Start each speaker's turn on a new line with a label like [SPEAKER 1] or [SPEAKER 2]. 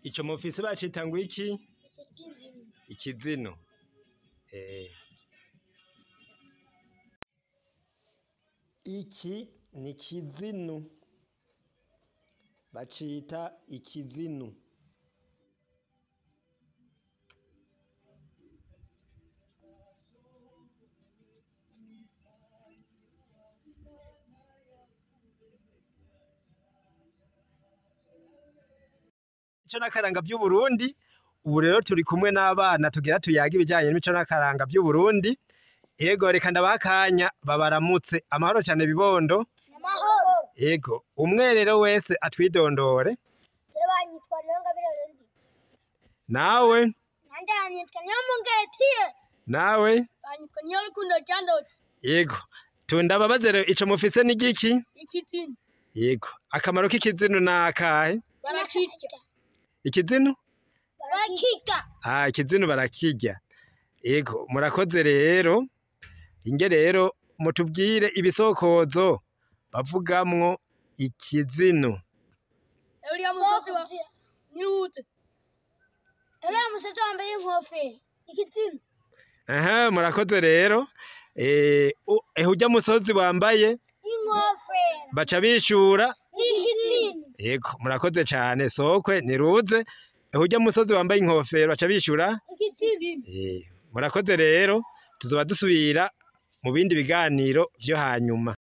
[SPEAKER 1] Ico mufise bacita ngo iki? Ikizinu. Iki ni kizinu, bacita ikizinu. Ico nakaranga vy'Uburundi. Ubu rero turi kumwe n'abana tugira tuyaga ibijanye n'imico n'akaranga vy'Uburundi. Ego reka ndabakanya babaramutse. Amahoro cyane bibondo.
[SPEAKER 2] Amahoro.
[SPEAKER 1] Ego umwe rero wese atwidondore.
[SPEAKER 2] Banyitwa Niyongabire Lendi.
[SPEAKER 1] Nawe?
[SPEAKER 2] Nanje banyitwa Niyomungetiye.
[SPEAKER 1] Nawe?
[SPEAKER 2] Banyitwa Niyorukundo Jandoto.
[SPEAKER 1] Yego. Tundababaze rero ico mufise ni giki?
[SPEAKER 2] Ikizinu.
[SPEAKER 1] Yego. Akamaro k'ikizinu nakahe?
[SPEAKER 2] Barakirya.
[SPEAKER 1] Ikizinu?
[SPEAKER 2] Barakirya.
[SPEAKER 1] Ikizinu barakirya. Yego murakoze rero. Inge rero mutubwire ibisokozo bavugamwo ikizinu.
[SPEAKER 2] Uriya musozi wa Nirute. Uriya musozi wambaye inkofero. Ikizinu.
[SPEAKER 1] Murakoze rero. Urya musozi wambaye
[SPEAKER 2] Inkofero.
[SPEAKER 1] baca bishura
[SPEAKER 2] Ikizinu.
[SPEAKER 1] yego murakoze cyane sokwe niruze. Urya musozi wambaye inkofero baca bishura
[SPEAKER 2] Ikizinu.
[SPEAKER 1] murakoze rero tuzoba dusubira mu bindi biganiro vyo hanyuma.